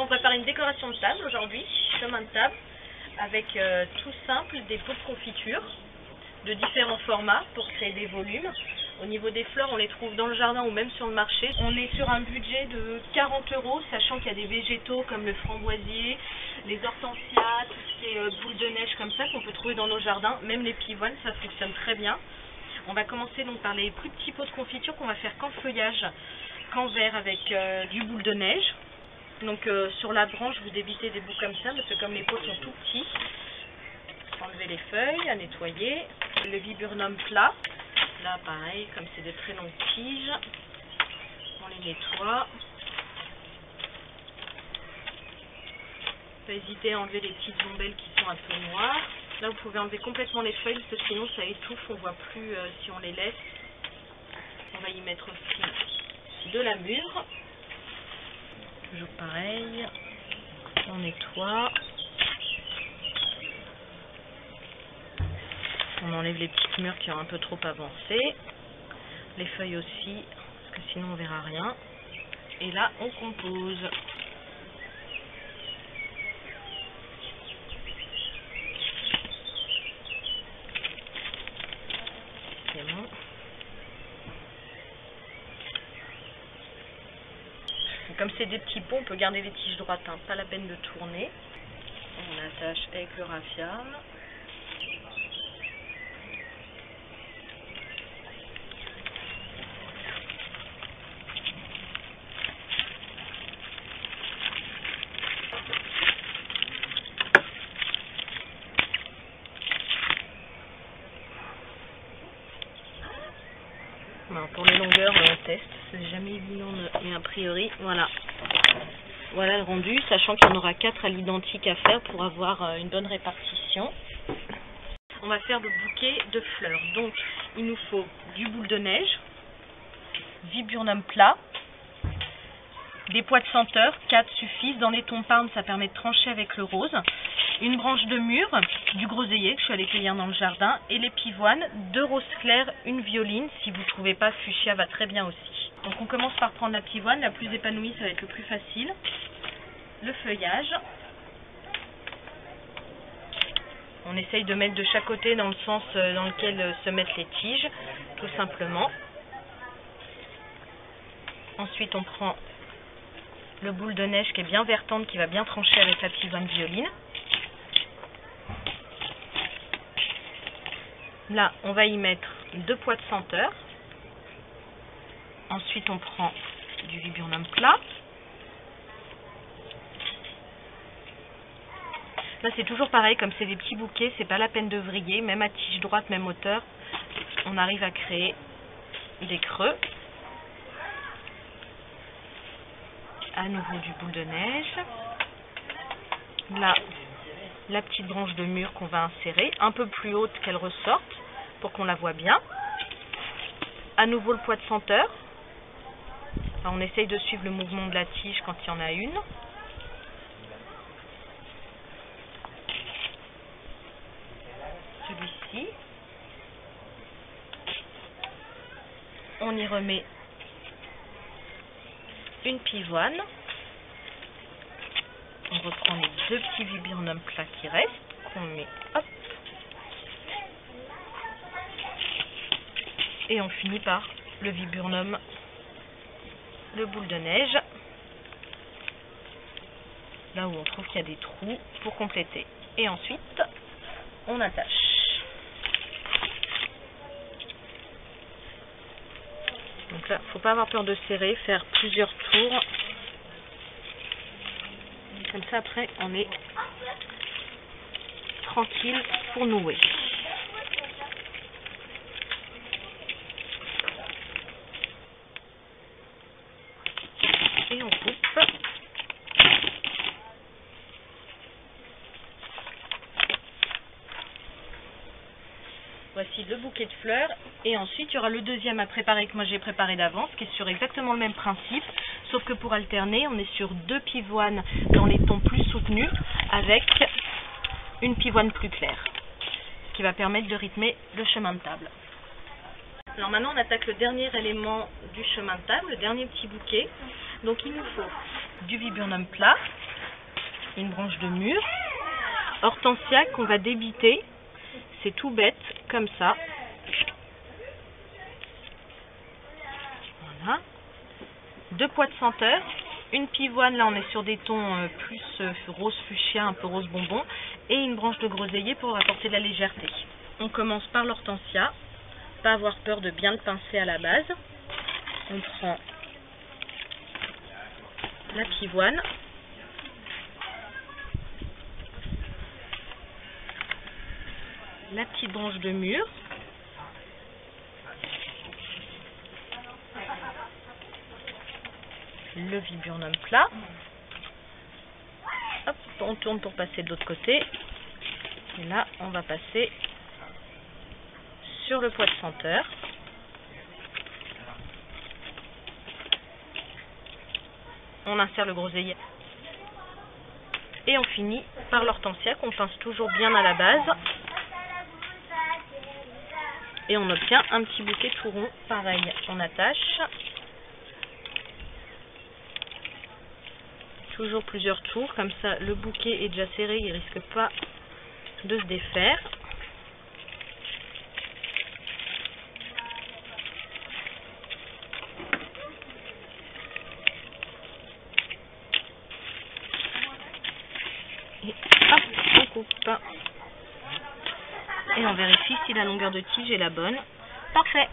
on va faire une décoration de table aujourd'hui, chemin de table, avec tout simple des pots de confiture de différents formats pour créer des volumes. Au niveau des fleurs, on les trouve dans le jardin ou même sur le marché. On est sur un budget de 40 €, sachant qu'il y a des végétaux comme le framboisier, les hortensias, tout ce qui est boules de neige comme ça qu'on peut trouver dans nos jardins, même les pivoines, ça fonctionne très bien. On va commencer donc par les plus petits pots de confiture qu'on va faire qu'en feuillage, qu'en verre avec du boule de neige. Donc sur la branche, vous évitez des bouts comme ça parce que comme les pots sont tout petits, enlever les feuilles, à nettoyer. Le viburnum plat, là pareil, comme c'est de très longues tiges, on les nettoie. Pas hésiter à enlever les petites ombelles qui sont un peu noires. Là vous pouvez enlever complètement les feuilles parce que sinon ça étouffe, on voit plus si on les laisse. On va y mettre aussi de la mûre. Toujours pareil, on nettoie. On enlève les petites mûres qui ont un peu trop avancé. Les feuilles aussi, parce que sinon on verra rien. Et là, on compose. C'est bon. Et comme c'est des petits pots, on peut garder les tiges droites, hein, pas la peine de tourner. On attache avec le raffia. Alors pour les longueurs, on teste, c'est jamais évident, mais a priori, voilà. Voilà le rendu, sachant qu'il y en aura 4 à l'identique à faire pour avoir une bonne répartition. On va faire le bouquet de fleurs. Donc, il nous faut du boule de neige, viburnum plat, des pois de senteur, 4 suffisent. Dans les tons parme, ça permet de trancher avec le rose. Une branche de mûre, du groseillier que je suis allée cueillir dans le jardin, et les pivoines, 2 roses claires, une violine. Si vous ne trouvez pas, fuchsia va très bien aussi. Donc on commence par prendre la pivoine, la plus épanouie, ça va être le plus facile. Le feuillage. On essaye de mettre de chaque côté dans le sens dans lequel se mettent les tiges, tout simplement. Ensuite on prend le boule de neige qui est bien vertante, qui va bien trancher avec la pivoine violine. Là, on va y mettre 2 pois de senteur. Ensuite, on prend du viburnum plat. Là, c'est toujours pareil, comme c'est des petits bouquets, c'est pas la peine de vriller, même à tige droite, même hauteur, on arrive à créer des creux. À nouveau du boule de neige. Là, la petite branche de mûre qu'on va insérer, un peu plus haute qu'elle ressorte, pour qu'on la voit bien. À nouveau le pois de senteur. Alors, on essaye de suivre le mouvement de la tige quand il y en a une. Celui-ci. On y remet une pivoine. On reprend les 2 petits viburnums plats qui restent, qu'on met, hop, et on finit par le viburnum, le boule de neige, là où on trouve qu'il y a des trous pour compléter. Et ensuite, on attache. Donc là, faut pas avoir peur de serrer, faire plusieurs tours. Comme ça, après, on est tranquille pour nouer. Et on coupe. Voici le bouquet de fleurs. Et ensuite, il y aura le deuxième à préparer que moi j'ai préparé d'avance, qui est sur exactement le même principe. Sauf que pour alterner, on est sur 2 pivoines dans les tons plus soutenus avec une pivoine plus claire. Ce qui va permettre de rythmer le chemin de table. Alors maintenant on attaque le dernier élément du chemin de table, le dernier petit bouquet. Donc il nous faut du viburnum plat, une branche de mûre. Hortensia qu'on va débiter, c'est tout bête, comme ça. Voilà. 2 pois de senteur, une pivoine, là on est sur des tons plus rose fuchsia, un peu rose bonbon, et une branche de groseillier pour apporter de la légèreté. On commence par l'hortensia, pas avoir peur de bien le pincer à la base. On prend la pivoine, la petite branche de mûre, le viburnum plat. Hop, on tourne pour passer de l'autre côté. Et là, on va passer sur le pois de senteur. On insère le groseillier. Et on finit par l'hortensia qu'on pince toujours bien à la base. Et on obtient un petit bouquet tout rond. Pareil, on attache. Toujours plusieurs tours, comme ça le bouquet est déjà serré, il ne risque pas de se défaire. Et hop, on coupe. Et on vérifie si la longueur de tige est la bonne. Parfait!